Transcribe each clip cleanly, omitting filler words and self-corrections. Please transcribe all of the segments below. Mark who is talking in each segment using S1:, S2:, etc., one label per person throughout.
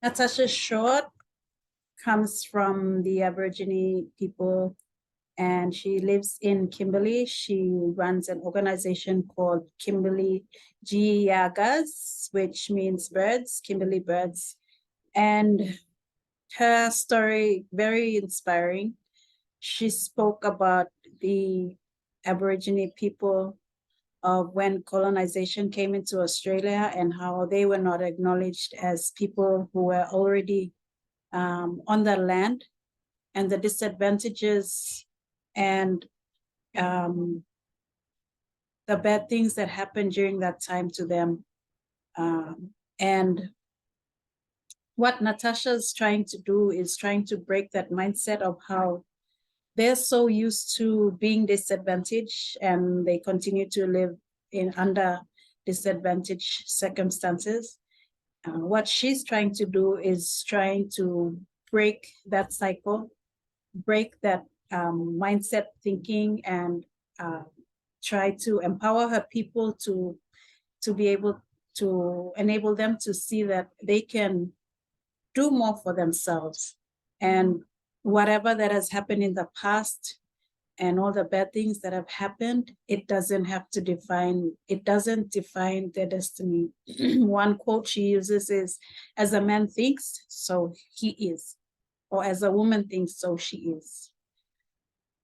S1: Natasha Short comes from the Aborigine people, and she lives in Kimberly. She runs an organization called Kimberly Jiyigas, which means birds, Kimberly birds. And her story, very inspiring. She spoke about the Aborigine people of when colonization came into Australia and how they were not acknowledged as people who were already on the land, and the disadvantages and the bad things that happened during that time to them. And what Natasha's trying to do is trying to break that mindset of how they're so used to being disadvantaged and they continue to live in under disadvantaged circumstances. What she's trying to do is trying to break that cycle, break that mindset thinking, and try to empower her people to be able to enable them to see that they can do more for themselves. And whatever that has happened in the past and all the bad things that have happened, it doesn't define their destiny. One quote she uses is, as a man thinks, so he is, or as a woman thinks, so she is.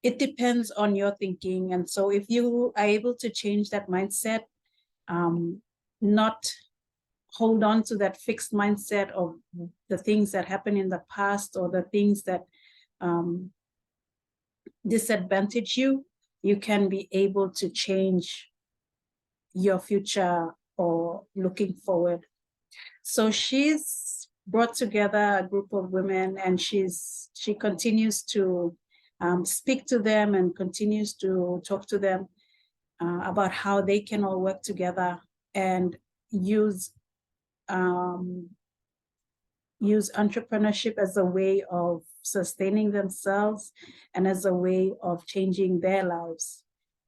S1: It depends on your thinking. And so if you are able to change that mindset, not hold on to that fixed mindset of the things that happened in the past or the things that disadvantage you, you can be able to change your future or looking forward. So she's brought together a group of women, and she continues to speak to them and continues to talk to them about how they can all work together and use entrepreneurship as a way of sustaining themselves and as a way of changing their lives.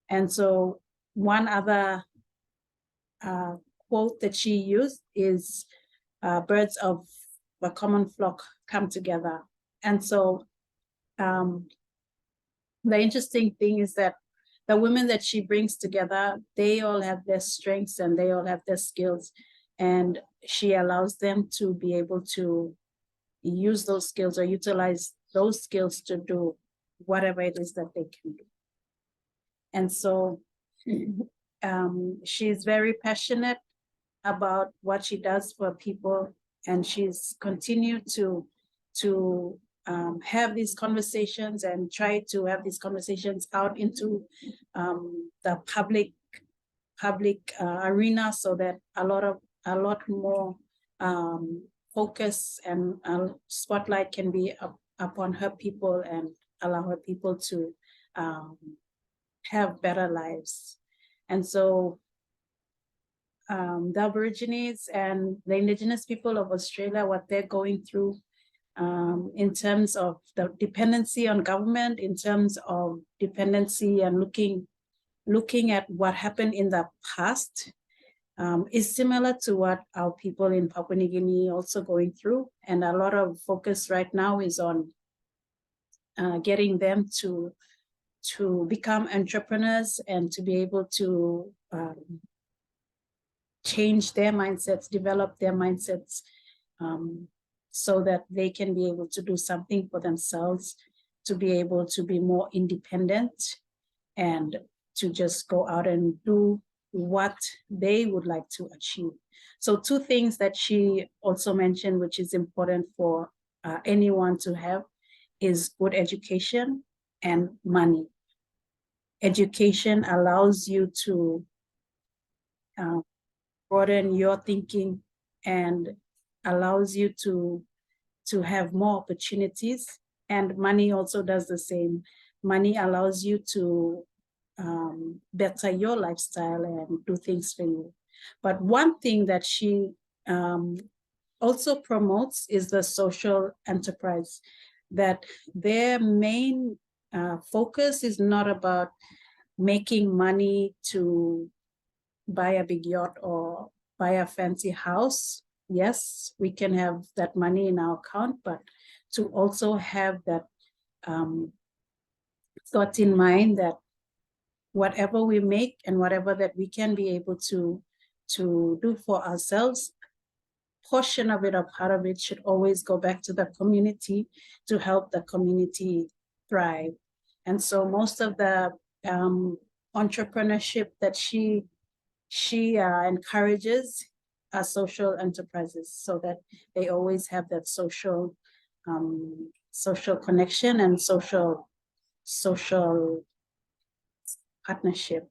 S1: And so one other quote that she used is, birds of a common flock come together. And so the interesting thing is that the women that she brings together, they all have their strengths and they all have their skills, and she allows them to be able to use those skills or utilize those skills to do whatever it is that they can do. And so she's very passionate about what she does for people, and she's continued to have these conversations and try to have these conversations out into the public arena, so that a lot more focus and spotlight can be upon her people and allow her people to have better lives. And so the Aborigines and the Indigenous people of Australia, what they're going through in terms of the dependency on government, in terms of dependency and looking at what happened in the past, is similar to what our people in Papua New Guinea also going through. And a lot of focus right now is on getting them to become entrepreneurs and to be able to change their mindsets, develop their mindsets, so that they can be able to do something for themselves, to be able to be more independent and to just go out and do what they would like to achieve. So two things that she also mentioned, which is important for anyone to have, is good education and money. Education allows you to broaden your thinking and allows you to have more opportunities, and money also does the same. Money allows you to better your lifestyle and do things for you. But one thing that she also promotes is the social enterprise, that their main focus is not about making money to buy a big yacht or buy a fancy house, yes, we can have that money in our account, but to also have that thought in mind that whatever we make and whatever that we can be able to do for ourselves, portion of it or part of it should always go back to the community to help the community thrive. And so most of the entrepreneurship that she encourages are social enterprises, so that they always have that social connection and social partnership.